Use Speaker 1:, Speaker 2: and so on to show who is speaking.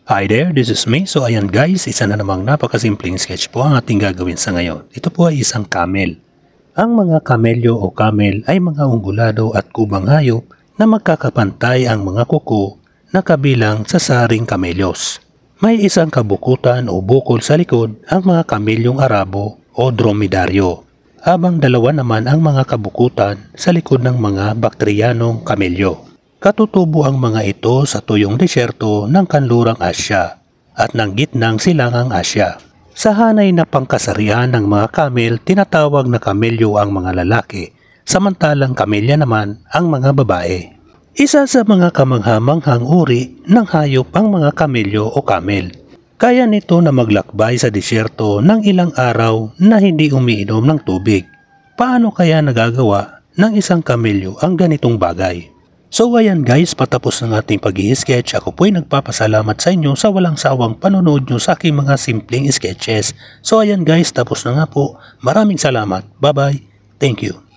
Speaker 1: Hi there, this is me. So ayan guys, isa na namang napakasimpleng sketch po ang ating gagawin sa ngayon. Ito po ay isang camel. Ang mga kamelyo o camel ay mga ungulado at kubang hayop na magkakapantay ang mga kuko na kabilang sa saring kamelyos. May isang kabukutan o bukol sa likod ang mga kamelyong Arabo o dromedaryo, habang dalawa naman ang mga kabukutan sa likod ng mga Bactrianong kamelyo. Katutubo ang mga ito sa tuyong desyerto ng kanlurang Asya at ng gitnang silangang Asya. Sa hanay na pangkasarian ng mga kamel, tinatawag na kamelyo ang mga lalaki, samantalang kamelya naman ang mga babae. Isa sa mga kamanghamanghang uri ng hayop ang mga kamelyo o camel. Kaya nito na maglakbay sa desyerto ng ilang araw na hindi umiinom ng tubig. Paano kaya nagagawa ng isang kamelyo ang ganitong bagay? So ayan guys, patapos ng ating pag-i-sketch. Ako po'y nagpapasalamat sa inyo sa walang sawang panonood nyo sa aking mga simpleng sketches. So ayan guys, tapos na nga po. Maraming salamat. Bye bye. Thank you.